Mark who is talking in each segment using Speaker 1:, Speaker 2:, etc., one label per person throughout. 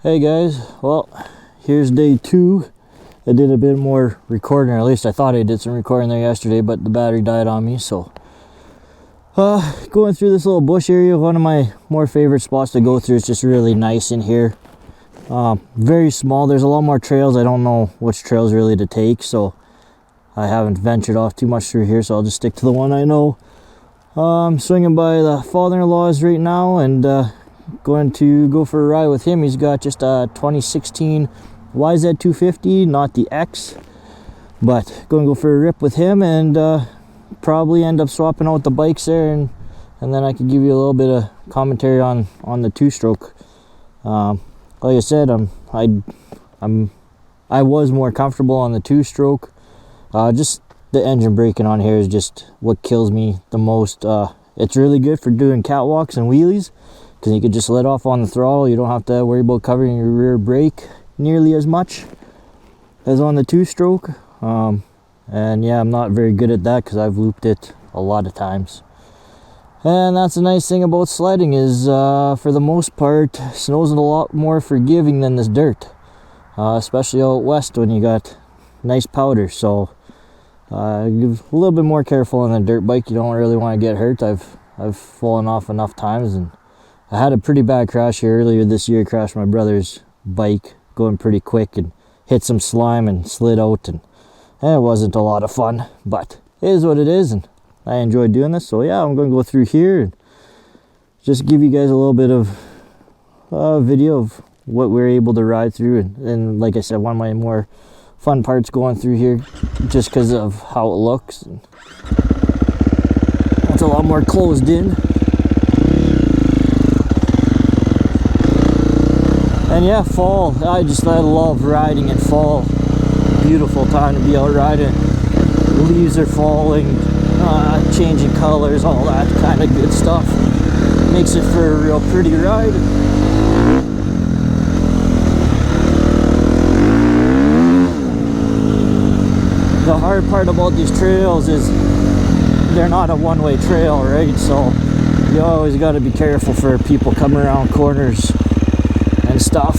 Speaker 1: Hey guys, well, here's day 2. I did a bit more recording, or at least I thought I did some recording there yesterday, but the battery died on me, so going through this little bush area, one of my more favorite spots to go through. It's just really nice in here. Very small. There's a lot more trails. I don't know which trails really to take, so I haven't ventured off too much through here, so I'll just stick to the one I know. I'm swinging by the father-in-law's right now, and going to go for a ride with him. He's got just a 2016 YZ250, not the X, but going to go for a rip with him, and probably end up swapping out the bikes there, and then I can give you a little bit of commentary on the two-stroke. Like I said, I was more comfortable on the two-stroke. Just the engine braking on here is just what kills me the most. It's really good for doing catwalks and wheelies, because you could just let off on the throttle. You don't have to worry about covering your rear brake nearly as much as on the two-stroke. And yeah, I'm not very good at that because I've looped it a lot of times. And that's the nice thing about sledding is, for the most part, snow's a lot more forgiving than this dirt, especially out west when you got nice powder. So a little bit more careful on a dirt bike. You don't really want to get hurt. I've fallen off enough times, and I had a pretty bad crash here earlier this year. Crashed my brother's bike going pretty quick and hit some slime and slid out, and it wasn't a lot of fun, but it is what it is, and I enjoyed doing this. So yeah, I'm going to go through here and just give you guys a little bit of video of what we're able to ride through, and like I said, one of my more fun parts going through here just because of how it looks. And it's a lot more closed in. And yeah, fall, I love riding in fall. Beautiful time to be out riding. The leaves are falling, changing colors, all that kind of good stuff. Makes it for a real pretty ride. The hard part about these trails is they're not a one-way trail, right? So you always got to be careful for people coming around corners and stuff.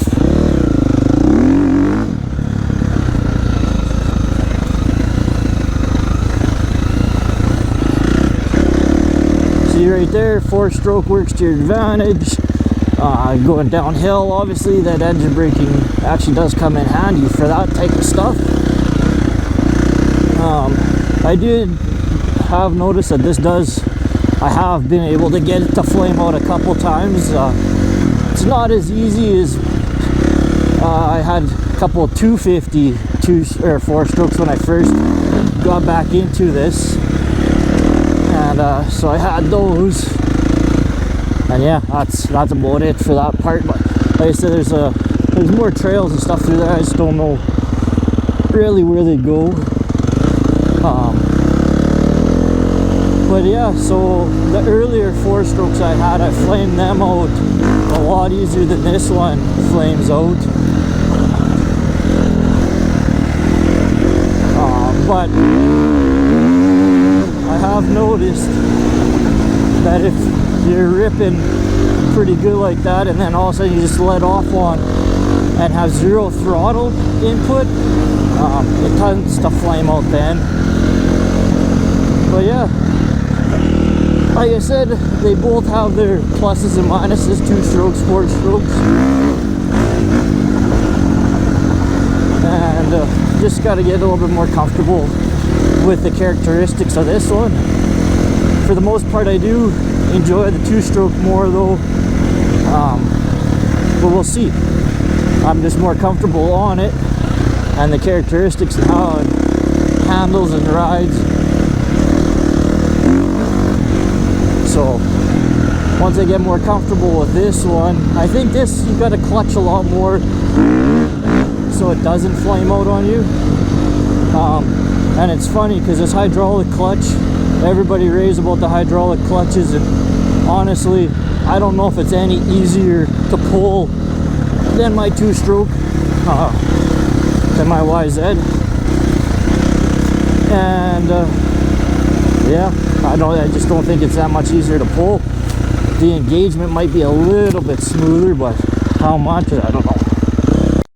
Speaker 1: See right there, 4-stroke works to your advantage. Going downhill, obviously that engine braking actually does come in handy for that type of stuff. I did have noticed that I have been able to get it to flame out a couple times. It's not as easy as I had a couple of 250 or 4-strokes when I first got back into this, and so I had those, and yeah, that's about it for that part. But like I said, there's more trails and stuff through there. I just don't know really where they go. But yeah, so the earlier 4-strokes I had, I flamed them out a lot easier than this one flames out. But I have noticed that if you're ripping pretty good like that, and then all of a sudden you just let off on and have zero throttle input, it tends to flame out then. But yeah, like I said, they both have their pluses and minuses, 2-strokes, 4-strokes. And just got to get a little bit more comfortable with the characteristics of this one. For the most part, I do enjoy the 2-stroke more though, but we'll see. I'm just more comfortable on it, and the characteristics and how it handles and rides. So once I get more comfortable with this one, I think this, you got to clutch a lot more so it doesn't flame out on you. And it's funny because this hydraulic clutch, everybody raves about the hydraulic clutches, and honestly, I don't know if it's any easier to pull than my 2-stroke, than my YZ. And yeah, I just don't think it's that much easier to pull. The engagement might be a little bit smoother, but how much, I don't know.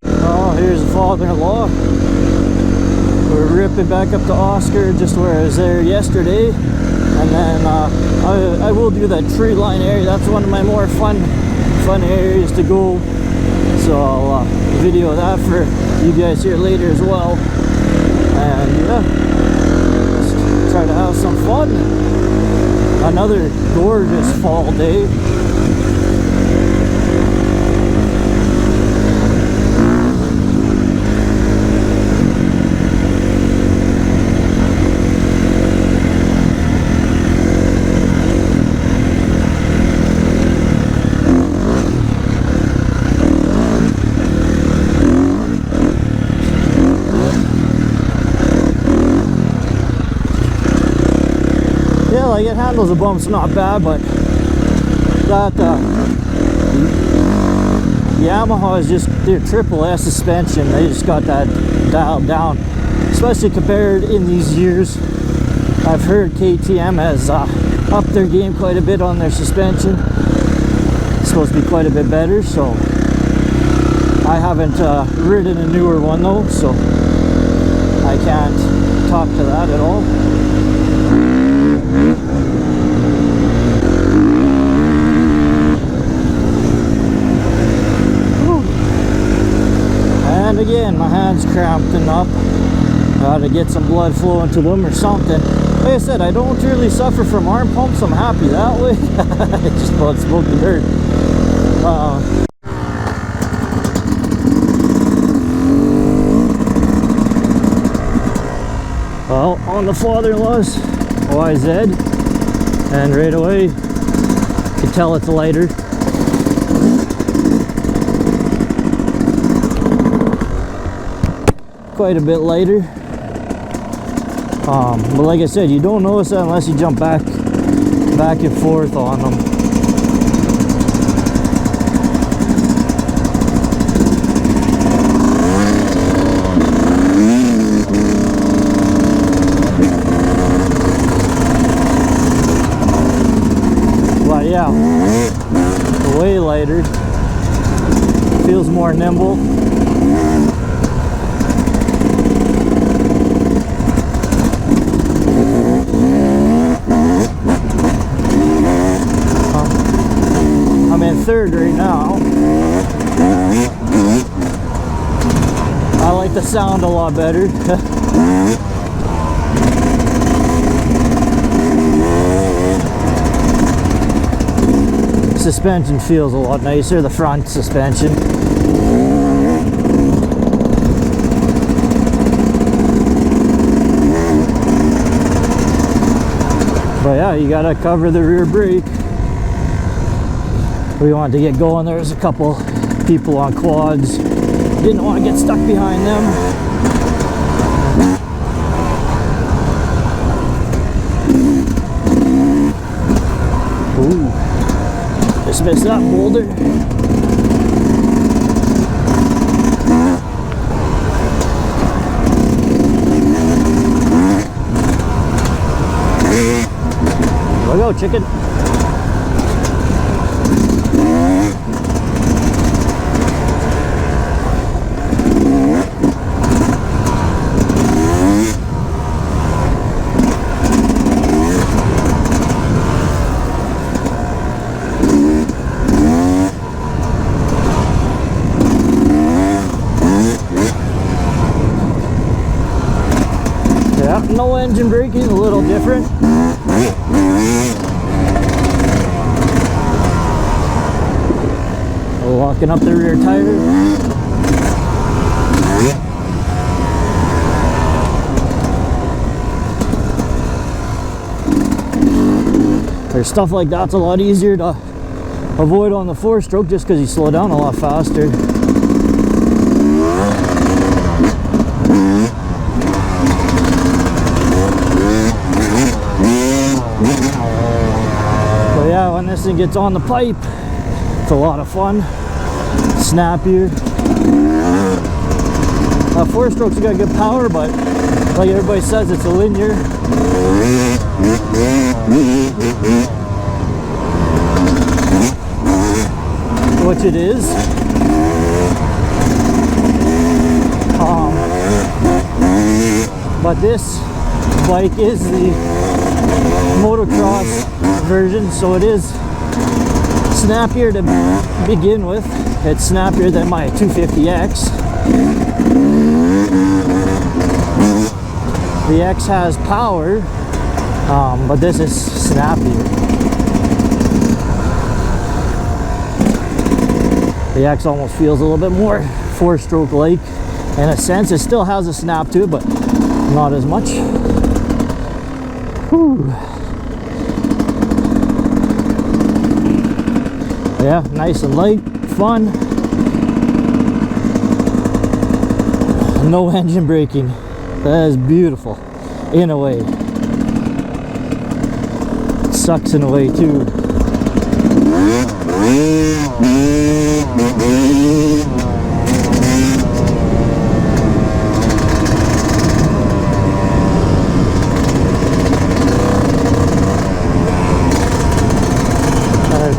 Speaker 1: Oh, here's the father-in-law. We're ripping back up to Oscar, just where I was there yesterday. And then I will do that tree line area. That's one of my more fun areas to go. So I'll video that for you guys here later as well. And yeah, just try to have some fun. Another gorgeous fall day. Like it handles the bumps not bad, but that Yamaha is just their triple S suspension. They just got that dialed down, especially compared in these years. I've heard KTM has upped their game quite a bit on their suspension. It's supposed to be quite a bit better, so I haven't ridden a newer one though, so I can't talk to that at all. And again, my hand's cramped up. Gotta get some blood flowing to them or something. Like I said, I don't really suffer from arm pumps. I'm happy that way. I just about smoked the dirt. Well, on the father-in-law's YZ, and right away you can tell it's lighter. Quite a bit lighter, but like I said, you don't notice that unless you jump back and forth on them. But yeah, way lighter, feels more nimble. Third right now. I like the sound a lot better. Suspension feels a lot nicer, the front suspension. But yeah, you gotta cover the rear brake. We wanted to get going. There was a couple people on quads. Didn't want to get stuck behind them. Ooh, just missed that boulder. There we go, chicken. No engine braking, a little different. Locking up the rear tire. There's stuff like that's a lot easier to avoid on the 4-stroke just because you slow down a lot faster. But yeah, when this thing gets on the pipe, it's a lot of fun. Snappier. 4-stroke's got good power, but like everybody says, it's a linear. Which it is. But this bike is the motocross version, so it is snappier to begin with. It's snappier than my 250X. The X has power, but this is snappier. The X almost feels a little bit more four-stroke like in a sense. It still has a snap to it, but not as much. Whew. Yeah, nice and light, fun. No engine braking. That is beautiful, in a way. It sucks in a way too.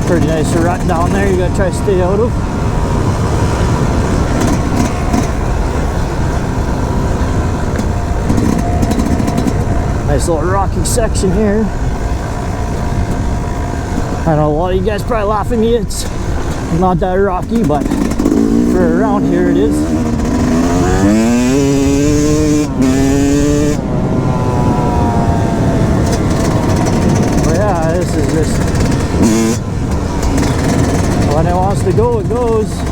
Speaker 1: Pretty nice rut down there, you gotta try to stay out of. Nice little rocky section here. I know a lot of you guys probably laughing at me, it's not that rocky, but for around here it is. But yeah, this is just when it wants to go, it goes.